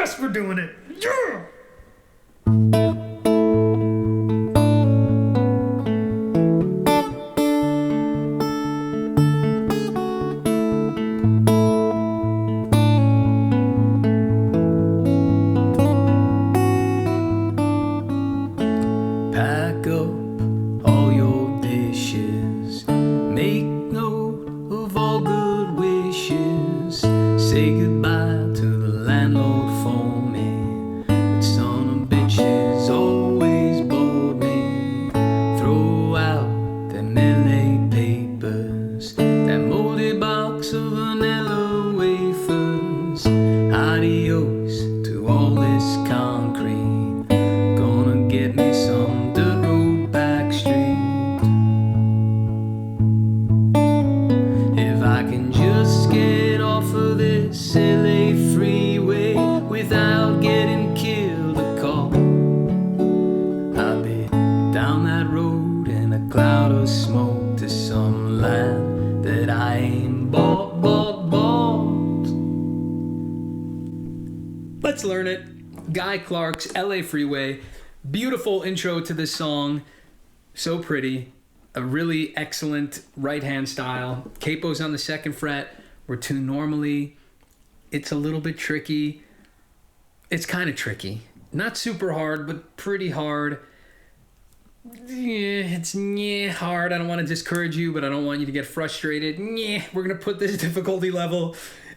Yes, we're doing it. Yeah. Pack up all your dishes. Make note of all good wishes. Say goodbye to the landlord for me. That son of bitches always bored me. Throw out them LA papers. That moldy box of vanilla wafers. Adios to all this concrete. Gonna get me some dirt road back street. If I can just get off of this LA freeway without getting killed or caught, I'll be down that road in a cloud of smoke to some land that I ain't bought. Let's learn it. Guy Clark's LA Freeway. Beautiful intro to this song. So pretty. A really excellent right hand style. Capo's on the 2nd fret. We're tuned normally. It's a little bit tricky. It's kind of tricky. Not super hard, but pretty hard. Yeah, it's hard. I don't want to discourage you, but I don't want you to get frustrated. We're going to put this difficulty level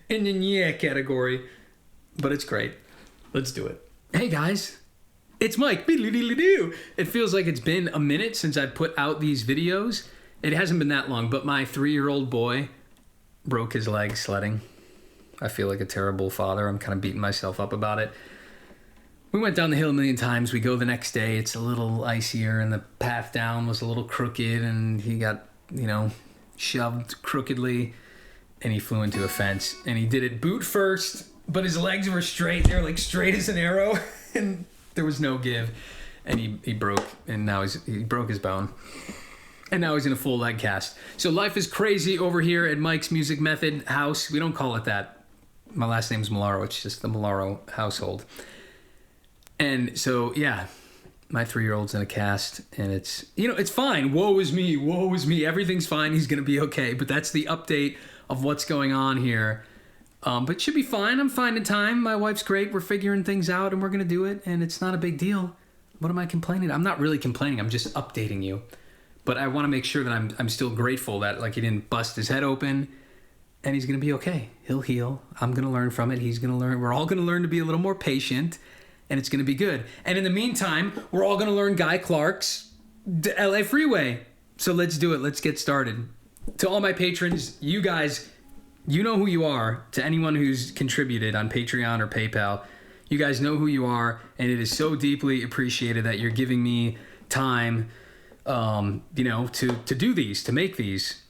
in the category. But it's great. Let's do it. Hey guys. It's Mike. It feels like it's been a minute since I put out these videos. It hasn't been that long, but my 3-year-old boy broke his leg sledding. I feel like a terrible father. I'm kind of beating myself up about it. We went down the hill a million times. We go the next day. It's a little icier, and the path down was a little crooked, and he got, shoved crookedly, and he flew into a fence. And he did it boot first, but his legs were straight. They were like straight as an arrow, and there was no give. And he broke, and now he broke his bone. And now he's in a full leg cast. So life is crazy over here at Mike's Music Method house. We don't call it that. My last name's Malaro. It's just the Malaro household. And so, yeah, my 3-year-old's in a cast, and it's fine. Woe is me. Everything's fine. He's going to be okay. But that's the update of what's going on here. But it should be fine. I'm finding time. My wife's great. We're figuring things out, and we're going to do it, and it's not a big deal. What am I complaining? I'm not really complaining. I'm just updating you. But I want to make sure that I'm still grateful that he didn't bust his head open, and he's going to be okay. He'll heal. I'm going to learn from it. He's going to learn. We're all going to learn to be a little more patient, and it's going to be good. And in the meantime, we're all going to learn Guy Clark's LA Freeway. So let's do it. Let's get started. To all my patrons, you guys, you know who you are. To anyone who's contributed on Patreon or PayPal, you guys know who you are, and it is so deeply appreciated that you're giving me time, to do these, to make these.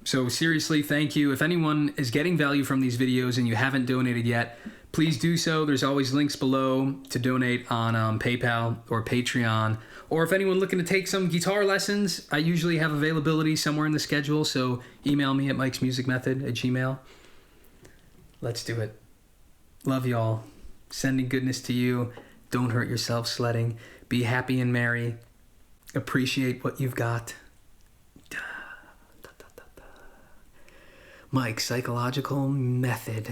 So seriously, thank you. If anyone is getting value from these videos and you haven't donated yet, please do so. There's always links below to donate on PayPal or Patreon. Or if anyone looking to take some guitar lessons, I usually have availability somewhere in the schedule, so email me at mikesmusicmethod@gmail. Let's do it. Love y'all. Sending goodness to you. Don't hurt yourself sledding. Be happy and merry. Appreciate what you've got. Mike's Psychological Method.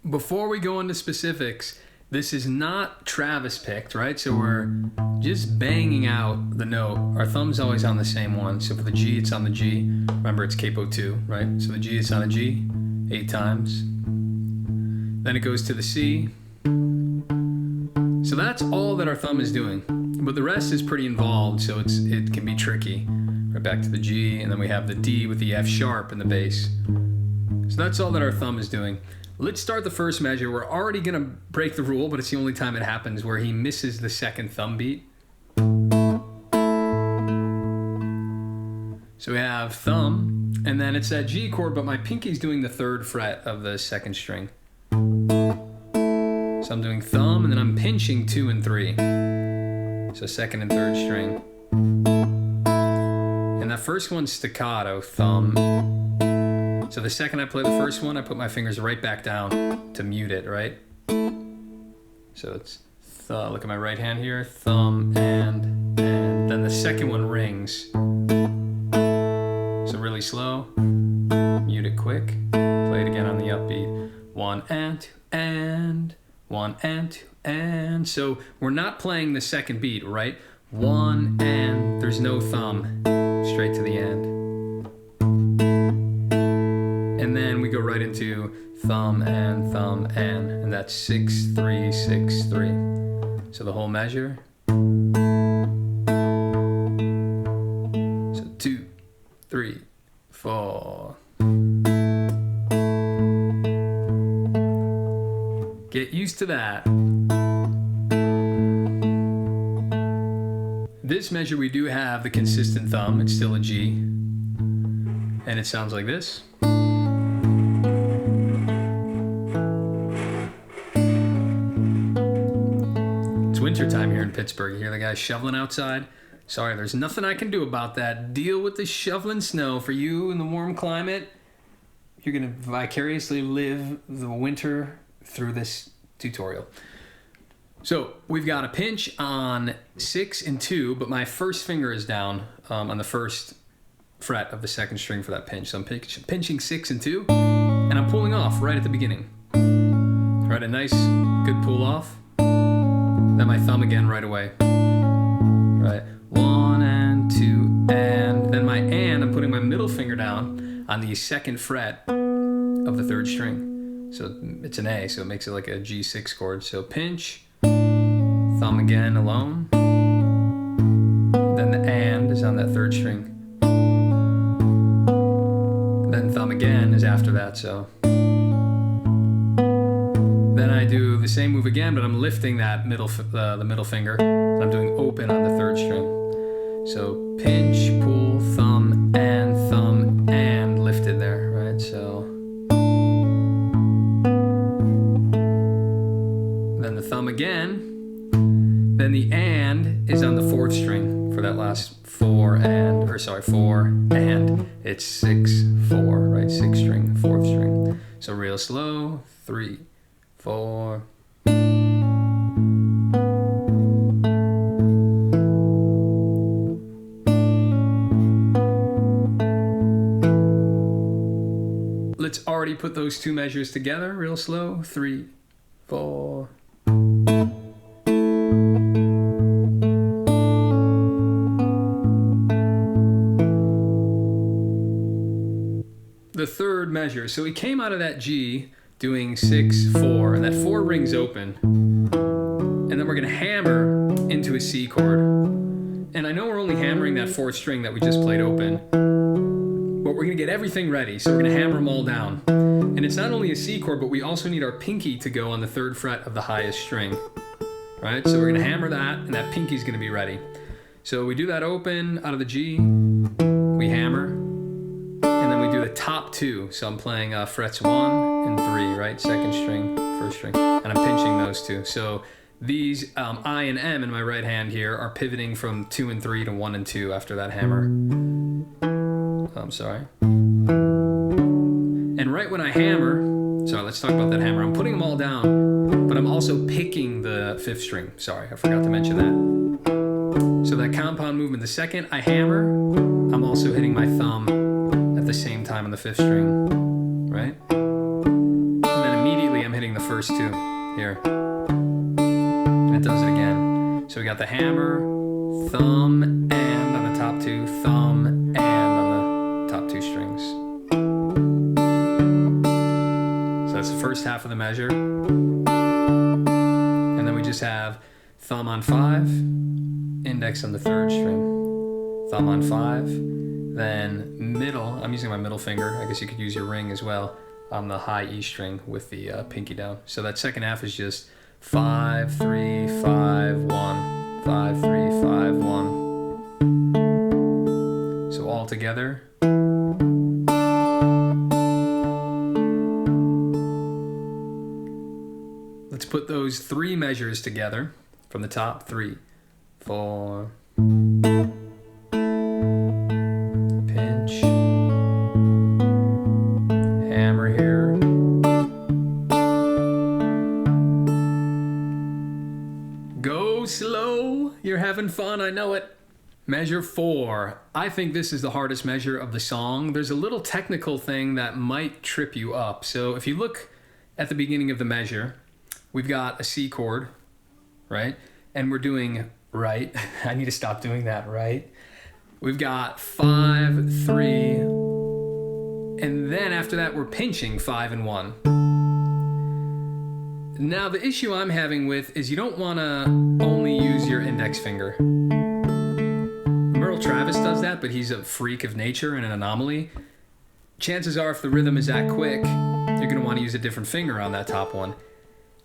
Before we go into specifics, this is not Travis picked, right? So we're just banging out the note. Our thumb's always on the same one. So for the G, it's on the G. Remember, it's capo 2, right? So the G, it's on a G 8 times. Then it goes to the C. So that's all that our thumb is doing. But the rest is pretty involved, so it can be tricky. Right back to the G, and then we have the D with the F sharp in the bass. So that's all that our thumb is doing. Let's start the first measure. We're already going to break the rule, but it's the only time it happens, where he misses the second thumb beat. So we have thumb, and then it's that G chord, but my pinky's doing the 3rd fret of the 2nd string. So I'm doing thumb, and then I'm pinching 2 and 3. So 2nd and 3rd string. And that first one's staccato, thumb. So the second I play the first one, I put my fingers right back down to mute it, right? So it's look at my right hand here, thumb and then the second one rings. So really slow, mute it quick, play it again on the upbeat. 1 and 2 and 1 and 2 and. So we're not playing the second beat, right? 1 and there's no thumb, straight to the end. And then we go right into thumb and that's 6 3 6 3. So the whole measure. So 2 3 4. Get used to that. This measure we do have the consistent thumb. It's still a G. And it sounds like this. Wintertime here in Pittsburgh. You hear the guys shoveling outside? Sorry, there's nothing I can do about that. Deal with the shoveling snow. For you in the warm climate, you're going to vicariously live the winter through this tutorial. So we've got a pinch on 6 and 2, but my first finger is down on the first fret of the second string for that pinch. So I'm pinching 6 and 2, and I'm pulling off right at the beginning. Right, a nice, good pull off. Then my thumb again right away. Right, 1 and 2 and. Then my and, I'm putting my middle finger down on the second fret of the third string. So it's an A, so it makes it like a G6 chord. So pinch, thumb again alone. Then the and is on that third string. Then thumb again is after that, so. Then I do the same move again, but I'm lifting that the middle finger. I'm doing open on the third string. So pinch, pull, thumb, and lifted there, right? So then the thumb again. Then the and is on the fourth string for that last 4 and. It's 6 4, right? 6 string, fourth string. So real slow, 3 4. Let's already put those two measures together real slow. 3 4. The third measure. So we came out of that G doing 6 4, and that 4 rings open, and then we're going to hammer into a C chord. And I know we're only hammering that fourth string that we just played open, but we're going to get everything ready, so we're going to hammer them all down. And it's not only a C chord, but we also need our pinky to go on the third fret of the highest string, right? So we're going to hammer that, and that pinky's going to be ready. So we do that open out of the G, we hammer, and then we do the top 2. So I'm playing frets 1 and 3, right? Second string, first string, and I'm pinching those two. So these I and M in my right hand here are pivoting from 2 and 3 to 1 and 2 after that hammer. I'm sorry. And right when I hammer, sorry, let's talk about that hammer. I'm putting them all down, but I'm also picking the 5th string. Sorry, I forgot to mention that. So that compound movement, the second I hammer, I'm also hitting my thumb at the same time on the 5th string, right? And then immediately I'm hitting the first 2 here. And it does it again. So we got the hammer, thumb, and on the top 2, thumb, and on the top 2 strings. So that's the first half of the measure. And then we just have thumb on 5, index on the 3rd string, thumb on 5, then middle, I'm using my middle finger, I guess you could use your ring as well, on the high E string with the pinky down. So that second half is just 5 3 5 1, 5 3 5 1. So all together. Let's put those 3 measures together from the top. 3 4. Pinch. Hammer here. go slow. You're having fun, I know it. Measure 4. I think this is the hardest measure of the song. There's a little technical thing that might trip you up. So if you look at the beginning of the measure, we've got a C chord, right? And we're doing right. I need to stop doing that, right? We've got 5, 3, and then after that we're pinching 5 and 1. Now the issue I'm having with is you don't want to only use your index finger. Merle Travis does that, but he's a freak of nature and an anomaly. Chances are if the rhythm is that quick, you're going to want to use a different finger on that top one.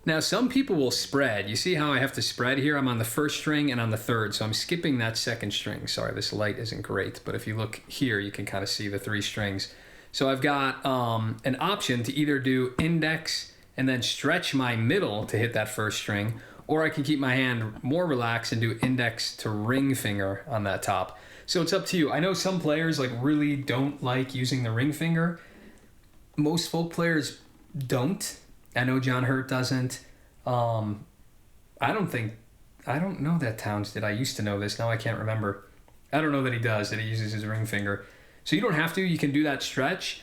Now some people will spread. You see how I have to spread here? I'm on the first string and on the third, so I'm skipping that second string. Sorry, this light isn't great, but if you look here, you can kind of see the 3 strings. So I've got an option to either do index and then stretch my middle to hit that first string, or I can keep my hand more relaxed and do index to ring finger on that top. So it's up to you. I know some players like really don't like using the ring finger. Most folk players don't. I know John Hurt doesn't. I don't know that Towns did. I used to know this. Now I can't remember. I don't know that he does, that he uses his ring finger. So you don't have to. You can do that stretch.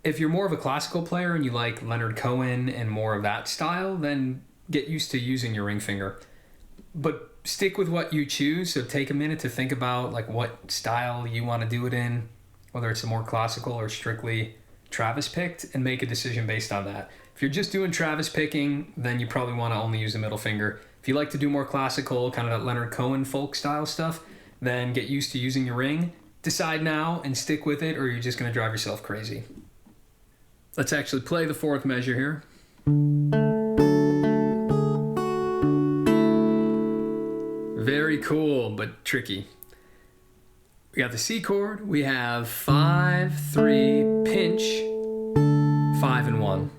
If you're more of a classical player and you like Leonard Cohen and more of that style, then get used to using your ring finger. But stick with what you choose. So take a minute to think about like what style you want to do it in, whether it's a more classical or strictly Travis picked, and make a decision based on that. If you're just doing Travis picking, then you probably want to only use the middle finger. If you like to do more classical, kind of that Leonard Cohen folk style stuff, then get used to using your ring. Decide now and stick with it, or you're just going to drive yourself crazy. Let's actually play the 4th measure here. Very cool, but tricky. We got the C chord, we have 5, 3, pinch, 5 and 1.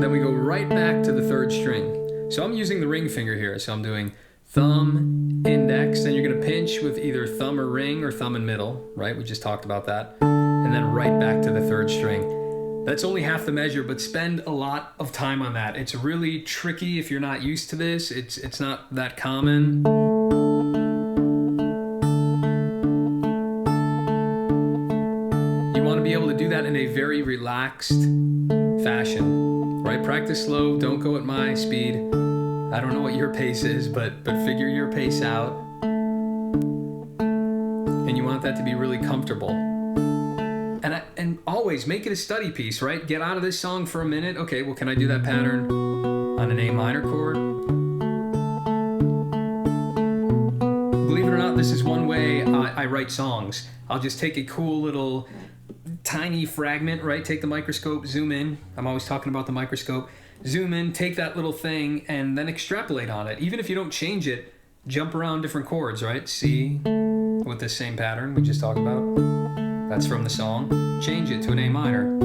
Then we go right back to the 3rd string. So I'm using the ring finger here, so I'm doing thumb, index, then you're gonna pinch with either thumb or ring or thumb and middle, right? We just talked about that. And then right back to the 3rd string. That's only half the measure, but spend a lot of time on that. It's really tricky if you're not used to this. It's not that common. You want to be able to do that in a very relaxed fashion, right? Practice slow, don't go at my speed. I don't know what your pace is, but figure your pace out. And you want that to be really comfortable. And always make it a study piece, right? Get out of this song for a minute. Okay, well, can I do that pattern on an A minor chord? Believe it or not, this is one way I write songs. I'll just take a cool little tiny fragment, right? Take the microscope, zoom in. I'm always talking about the microscope. Zoom in, take that little thing, and then extrapolate on it. Even if you don't change it, jump around different chords, right? C with the same pattern we just talked about. That's from the song. Change it to an A minor.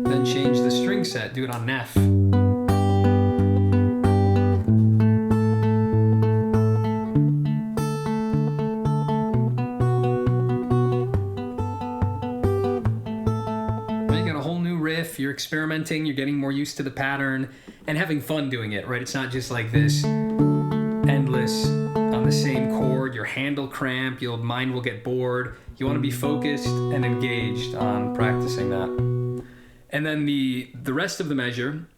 Then change the string set. Do it on an F. Then you got a whole new riff. You're experimenting. You're getting more used to the pattern and having fun doing it, right? It's not just like this endless on the same chord. Your hand will cramp. Your mind will get bored. You want to be focused and engaged on practicing that. And then the rest of the measure,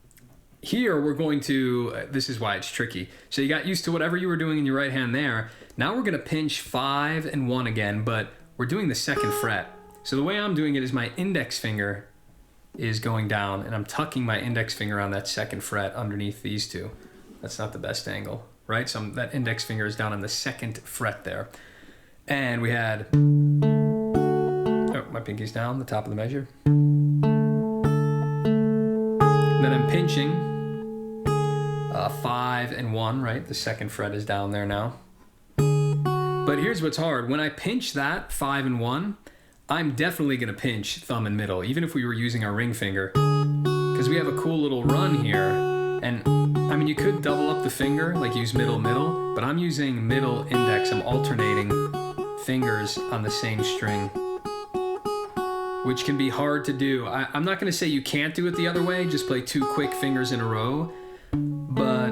here we're going to, this is why it's tricky. So you got used to whatever you were doing in your right hand there. Now we're going to pinch 5 and 1 again, but we're doing the 2nd fret. So the way I'm doing it is my index finger is going down, and I'm tucking my index finger on that 2nd fret underneath these two. That's not the best angle, right? So that index finger is down on the 2nd fret there. And we had, oh, my pinky's down, the top of the measure. Then I'm pinching 5 and 1, right? The 2nd fret is down there now. But here's what's hard. When I pinch that 5 and 1, I'm definitely gonna pinch thumb and middle, even if we were using our ring finger, because we have a cool little run here. And I mean, you could double up the finger, like use middle, middle, but I'm using middle, index. I'm alternating fingers on the same string, which can be hard to do. I'm not going to say you can't do it the other way, just play 2 quick fingers in a row, but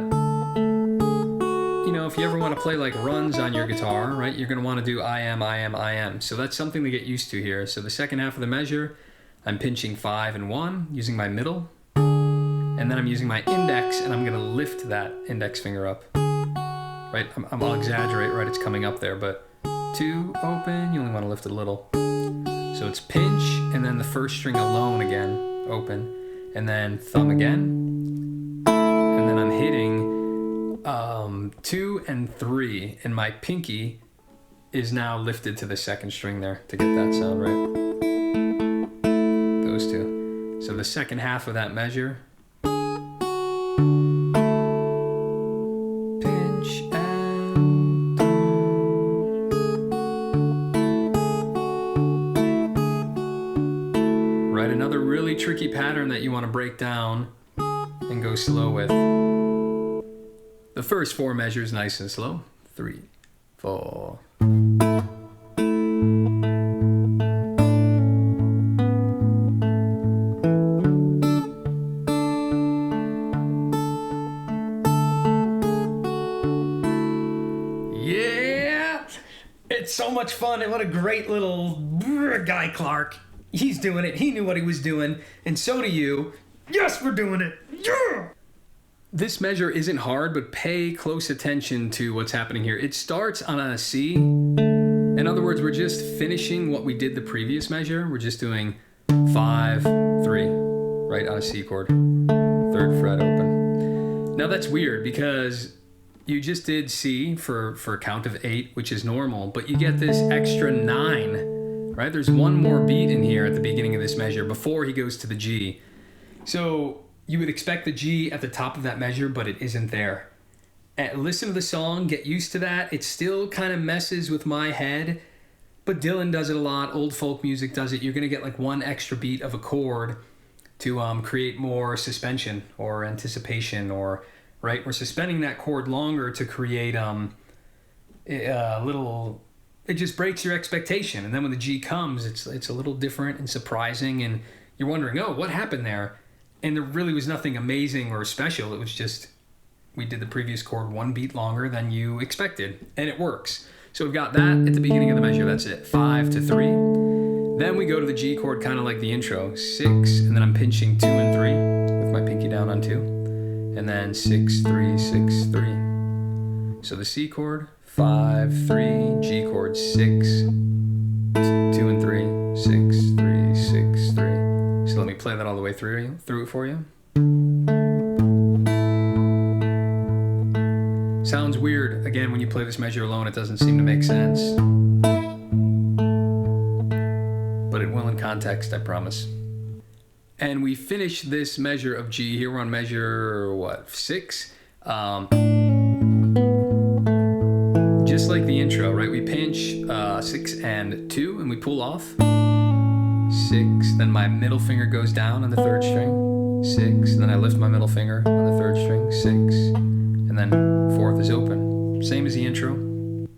if you ever want to play like runs on your guitar, right, you're going to want to do I am. So that's something to get used to here. So the second half of the measure, I'm pinching 5 and 1 using my middle, and then I'm using my index, and I'm going to lift that index finger up. Right, I'll exaggerate, right, it's coming up there, but 2, open, you only want to lift it a little. So it's pinch, and then the first string alone again, open, and then thumb again, and then I'm hitting 2 and 3, and my pinky is now lifted to the second string there to get that sound right. Those two. So the second half of that measure, tricky pattern that you want to break down and go slow with. The first 4 measures nice and slow. 3, 4. Yeah! It's so much fun, and what a great little guy, Clark. He's doing it. He knew what he was doing, and so do you. Yes, we're doing it. Yeah! This measure isn't hard, but pay close attention to what's happening here. It starts on a C. In other words, we're just finishing what we did the previous measure. We're just doing 5, 3, right, on a C chord. 3rd fret open. Now that's weird because you just did C for a count of 8, which is normal, but you get this extra 9. Right, there's one more beat in here at the beginning of this measure before he goes to the G. So you would expect the G at the top of that measure, but it isn't there. And listen to the song, get used to that. It still kind of messes with my head, but Dylan does it a lot. Old folk music does it. You're going to get like one extra beat of a chord to create more suspension or anticipation, or right, we're suspending that chord longer to create a little. It just breaks your expectation, and then when the G comes, it's a little different and surprising, and you're wondering, oh, what happened there? And there really was nothing amazing or special. It was just we did the previous chord 1 beat longer than you expected, and it works. So we've got that at the beginning of the measure. That's it, 5 to 3. Then we go to the G chord, kind of like the intro, 6, and then I'm pinching 2 and 3 with my pinky down on 2, and then 6, 3, 6, 3. So the C chord, 5, 3, G chord, 6, 2 and 3, 6, 3, 6, 3. So let me play that all the way through it for you. Sounds weird. Again, when you play this measure alone, it doesn't seem to make sense. But it will in context, I promise. And we finish this measure of G. Here we're on measure, 6? Just like the intro, right? We pinch 6 and 2, and we pull off. 6, then my middle finger goes down on the 3rd string. 6, and then I lift my middle finger on the 3rd string. 6, and then 4th is open. Same as the intro.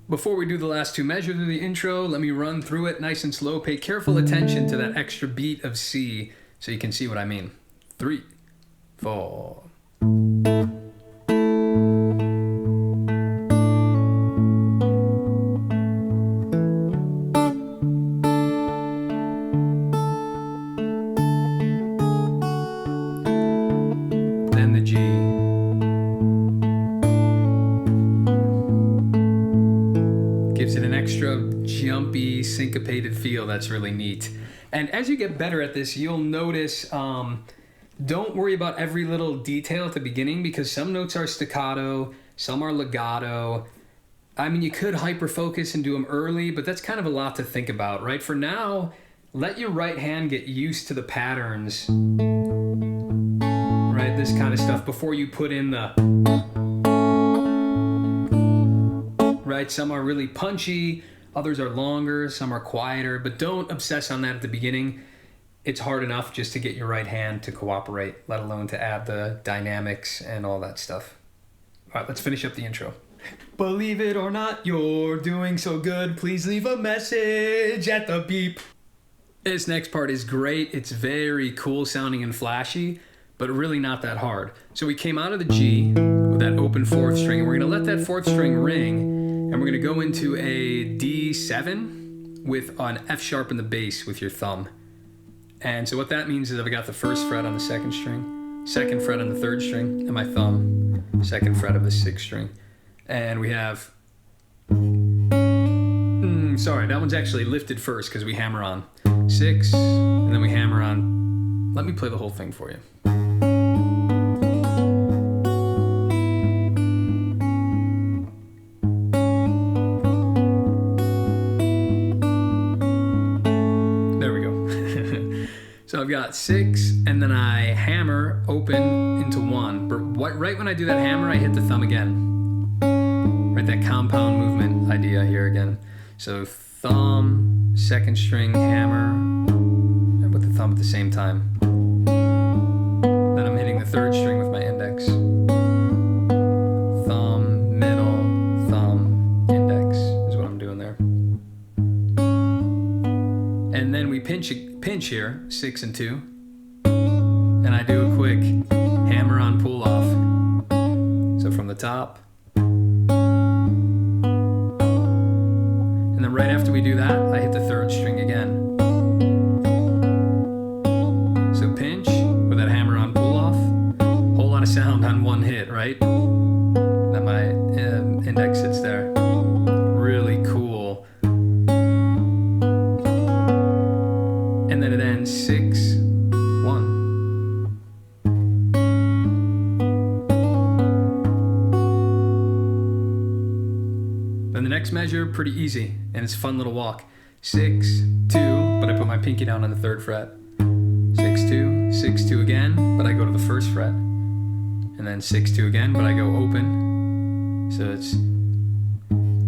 Before we do the last 2 measures of the intro, let me run through it nice and slow. Pay careful attention to that extra beat of C so you can see what I mean. 3, 4. Syncopated feel that's really neat. And as you get better at this, you'll notice don't worry about every little detail at the beginning, because some notes are staccato, some are legato. I mean, you could hyper focus and do them early, but that's kind of a lot to think about, right? For now, let your right hand get used to the patterns, right? This kind of stuff before you put in the right. Some are really punchy, others are longer, some are quieter, but don't obsess on that at the beginning. It's hard enough just to get your right hand to cooperate, let alone to add the dynamics and all that stuff. All right, let's finish up the intro. Believe it or not, you're doing so good. Please leave a message at the beep. This next part is great. It's very cool sounding and flashy, but but really not that hard. So we came out of the G with that open 4th string, and we're going to let that 4th string ring, and we're going to go into a D7 with an F sharp in the bass with your thumb. And so what that means is I've got the 1st fret on the 2nd string, 2nd fret on the 3rd string, and my thumb, 2nd fret of the 6th string. And we have, sorry, that one's actually lifted first because we hammer on 6, and then we hammer on, let me play the whole thing for you. So I've got 6, and then I hammer open into 1. But right when I do that hammer, I hit the thumb again. Right, that compound movement idea here again. So thumb, 2nd string, hammer, and with the thumb at the same time. Then I'm hitting the 3rd string with my index. Thumb, middle, thumb, index is what I'm doing there. And then we pinch here, 6 and 2, and I do a quick hammer on pull off. So from the top, and then right after we do that, I hit the 3rd string again. So pinch with that hammer on pull off, whole lot of sound on one hit, right? Then my index sits there. Really cool. And then it ends 6, 1. Then the next measure, pretty easy, and it's a fun little walk. 6, 2, but I put my pinky down on the 3rd fret. 6, 2, 6, 2 again, but I go to the 1st fret. And then 6, 2 again, but I go open. So it's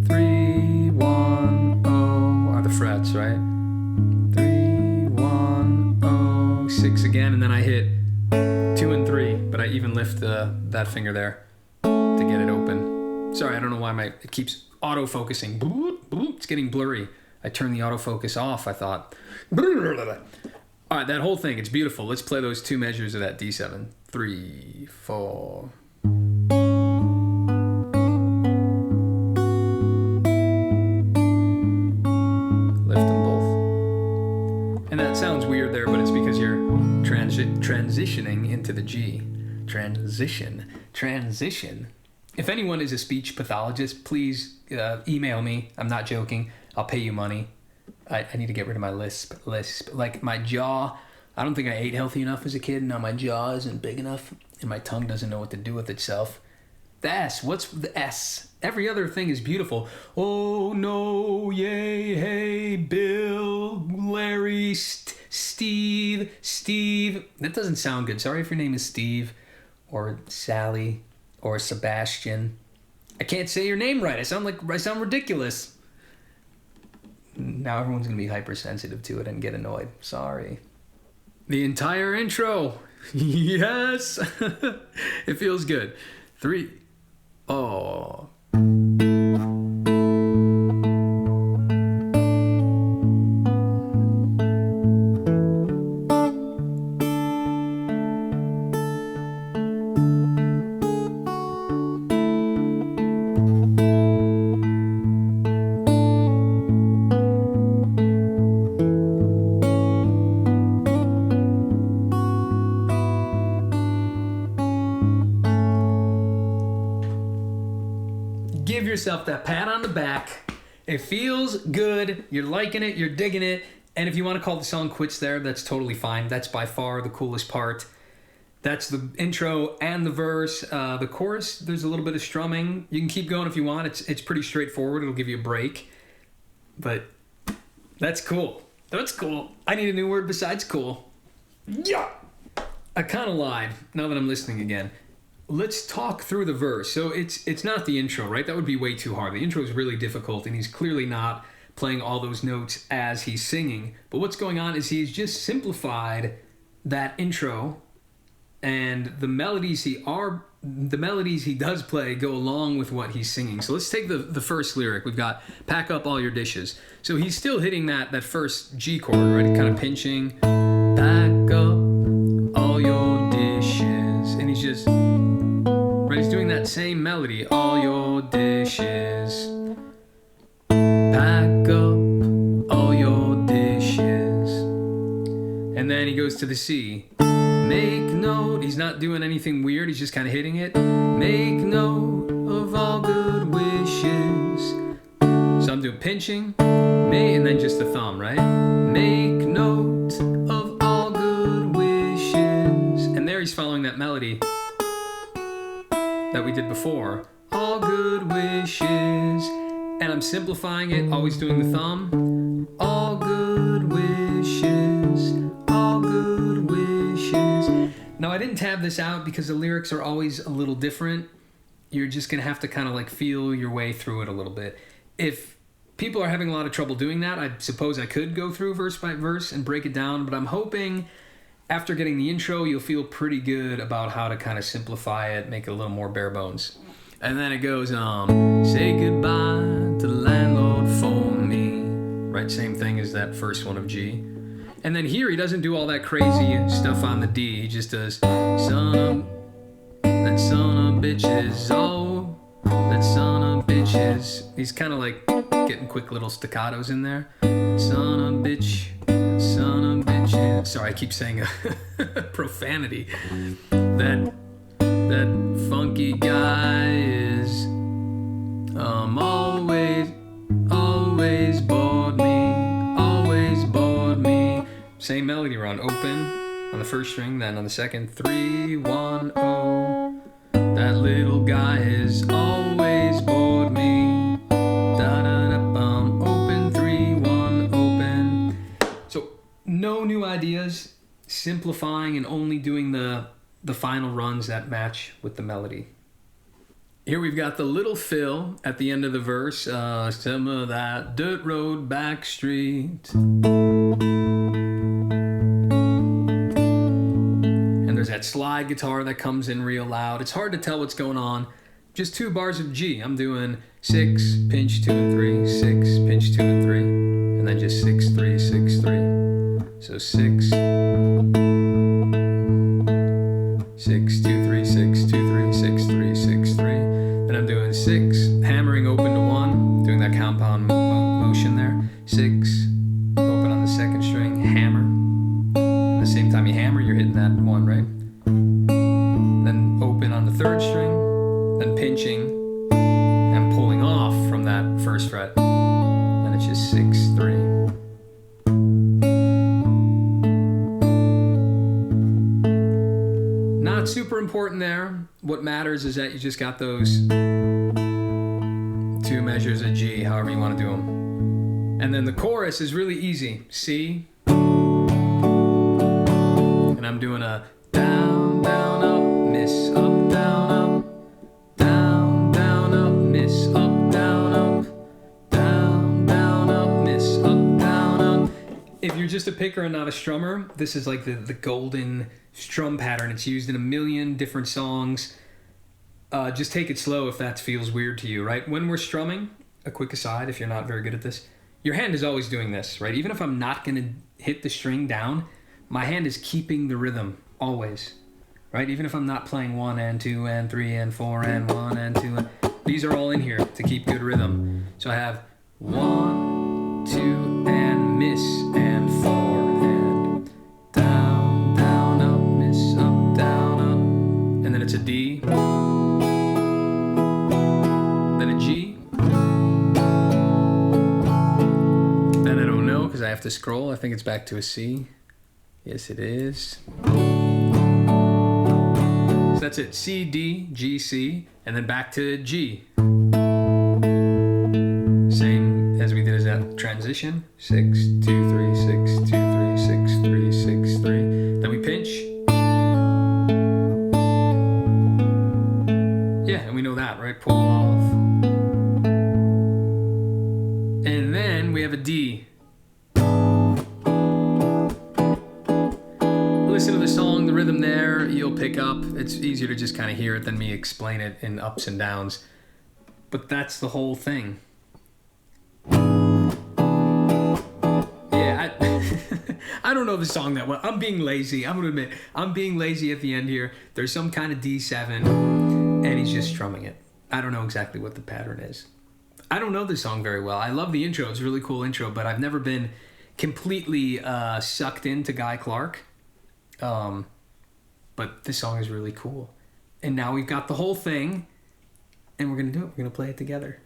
3, 1, 0 are the frets, right? 6 again, and then I hit 2 and 3, but I even lift that finger there to get it open. Sorry, I don't know why it keeps auto-focusing. It's getting blurry. I turned the autofocus off, I thought. All right, that whole thing, it's beautiful. Let's play those 2 measures of that D7. 3, 4. Lift them both. And that sounds weird there, but it's because you're transitioning into the G. Transition. If anyone is a speech pathologist, please email me. I'm not joking. I'll pay you money. I need to get rid of my lisp. Like my jaw, I don't think I ate healthy enough as a kid. Now my jaw isn't big enough, and my tongue doesn't know what to do with itself. The S. What's the S? Every other thing is beautiful. Oh, no, yay, hey, Bill, Larry, Steve. That doesn't sound good. Sorry if your name is Steve or Sally or Sebastian. I can't say your name right. I sound ridiculous. Now everyone's going to be hypersensitive to it and get annoyed. Sorry. The entire intro. Yes. It feels good. 3. Oh. Give yourself that pat on the back. It feels good. You're liking it. You're digging it. And if you want to call the song quits there, that's totally fine. That's by far the coolest part. That's the intro and the verse. The chorus, there's a little bit of strumming. You can keep going if you want. It's pretty straightforward. It'll give you a break. But that's cool. That's cool. I need a new word besides cool. Yeah. I kind of lied now that I'm listening again. Let's talk through the verse. So it's not the intro, right? That would be way too hard. The intro is really difficult, and he's clearly not playing all those notes as he's singing. But what's going on is he's just simplified that intro, and the melodies he does play go along with what he's singing. So let's take the first lyric. We've got pack up all your dishes. So he's still hitting that first G chord, right? Kind of pinching. Pack up all your dishes. doing that same melody. All your dishes, pack up all your dishes. And then he goes to the C. Make note, he's not doing anything weird, he's just kind of hitting it. Make note of all good wishes. So I'm doing pinching, and then just the thumb, right? Make note of all good wishes. And there he's following that melody that we did before. All good wishes. And I'm simplifying it, always doing the thumb. All good wishes. All good wishes. Now I didn't tab this out because the lyrics are always a little different. You're just going to have to kind of like feel your way through it a little bit. If people are having a lot of trouble doing that, I suppose I could go through verse by verse and break it down, but I'm hoping after getting the intro, you'll feel pretty good about how to kind of simplify it, make it a little more bare bones. And then it goes, say goodbye to the landlord for me. Right, same thing as that first one of G. And then here he doesn't do all that crazy stuff on the D. He just does, that son of bitches, oh, that son of bitches. He's kind of like getting quick little staccatos in there. Son of bitch, son of bitches. Sorry, I keep saying profanity. That funky guy is always bored me. Same melody run, open on the first string, then on the second, 3, 1, 0. That little guy has always bored me. Da-da-da-bum, open, 3, 1, open. So no new ideas, simplifying and only doing the final runs that match with the melody. Here we've got the little fill at the end of the verse. Some of that dirt road back street. And there's that slide guitar that comes in real loud. It's hard to tell what's going on. Just 2 bars of G. I'm doing 6, pinch 2 and 3, 6, pinch 2 and 3, and then just 6, 3, 6, 3. So 6, 6, 2, 3, 6, 2, 3, 6, 3, 6, 3. Then I'm doing 6, hammering open to 1, doing that compound motion there. 6, open on the second string, hammer. At the same time you hammer, you're hitting that 1, right? Then open on the third string, then pinching and pulling off from that first fret. Then it's just 6, 3. Not super important there. What matters is that you just got those 2 measures of G, however you want to do them. And then the chorus is really easy. C. And I'm doing a down, down, up, miss, up, down, up. Down, down, up, miss, up, down, up. Down, down, up, miss, up, down, up. If you're just a picker and not a strummer, this is like the golden strum pattern. It's used in a million different songs. Just take it slow if that feels weird to you, right? When we're strumming, a quick aside, if you're not very good at this, your hand is always doing this, right? Even if I'm not going to hit the string down, my hand is keeping the rhythm, always, right? Even if I'm not playing 1 and 2 and 3 and 4 and 1 and 2, and these are all in here to keep good rhythm. So I have 1, 2, and miss, and 4, and down, down, up, miss, up, down, up. And then it's a D. Then a G. Then I don't know because I have to scroll. I think it's back to a C. Yes, it is. So that's it. C, D, G, C, and then back to G. Same as we did as that transition. 6, 2, 3, 6, 2, 3, 6, 3, 6, 3. Then we pinch. Yeah, and we know that, right? Pull off. And then we have a D. Listen to the song, the rhythm there, you'll pick up. It's easier to just kind of hear it than me explain it in ups and downs. But that's the whole thing. Yeah, I don't know the song that well. I'm being lazy. I'm going to admit, I'm being lazy at the end here. There's some kind of D7. and he's just strumming it. I don't know exactly what the pattern is. I don't know this song very well. I love the intro. It's a really cool intro, but I've never been completely sucked into Guy Clark. But this song is really cool. And now we've got the whole thing, and we're going to do it. We're going to play it together.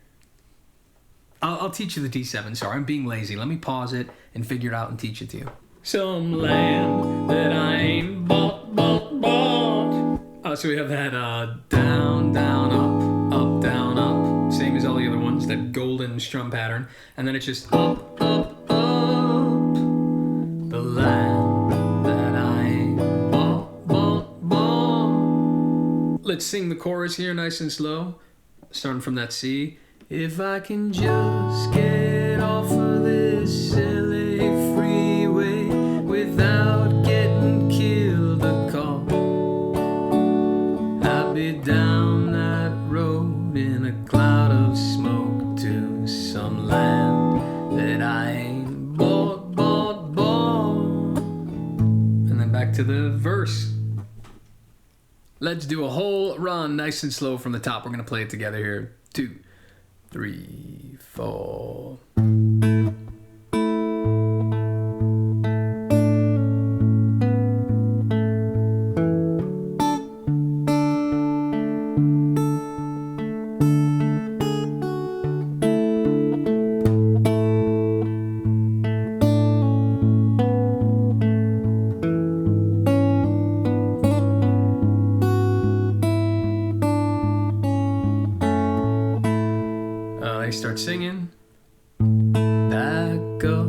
I'll teach you the D7. Sorry, I'm being lazy. Let me pause it and figure it out and teach it to you. Some land that I ain't bought. So we have that down, down, up, down, up. Same as all the other ones, that golden strum pattern. And then it's just up, up, up. The land that I ain't bought. Let's sing the chorus here nice and slow. Starting from that C. If I can just get off of this LA freeway without getting killed a call, I'll be down that road in a cloud of smoke to some land that I ain't bought. And then back to the verse. Let's do a whole run nice and slow from the top. We're going to play it together here. 2, 3, 4. Start singing. Back up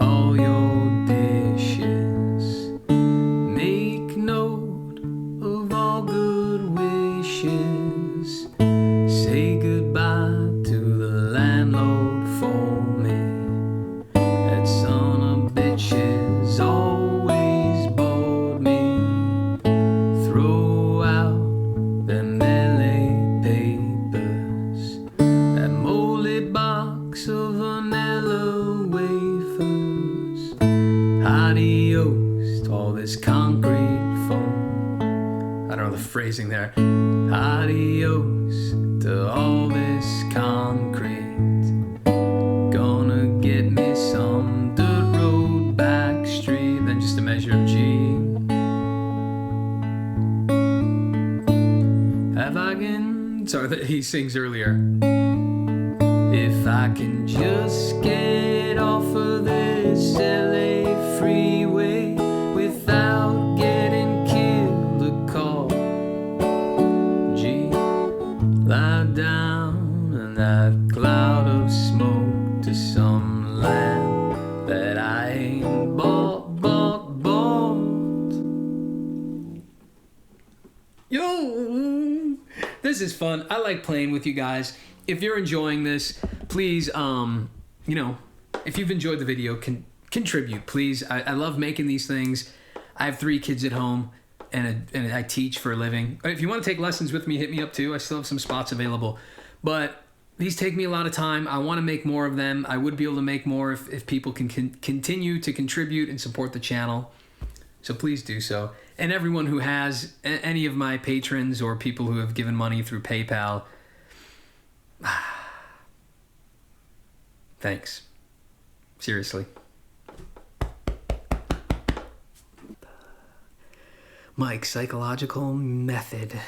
all your dishes. Make note of all good wishes. Say goodbye to the landlord for me. That son of bitches always bored me. Throw out them LA papers. That moldy box of vanilla wafers. Adios to all this concrete foam. I don't know the phrasing there. Adios to all this concrete. Gonna get me some dirt road back street. Then just a measure of G. Have I can... Sorry, that he sings earlier. If I can just get off of this LA freeway without getting killed a call. G, lie down in that cloud of smoke to some land that I ain't bought. Yo, this is fun. I like playing with you guys. If you're enjoying this, please, if you've enjoyed the video, contribute, please. I love making these things. I have 3 kids at home, and I teach for a living. If you want to take lessons with me, hit me up too. I still have some spots available. But these take me a lot of time. I want to make more of them. I would be able to make more if people can continue to contribute and support the channel. So please do so. And everyone who has, any of my patrons or people who have given money through PayPal, thanks. Seriously. Mike's psychological method.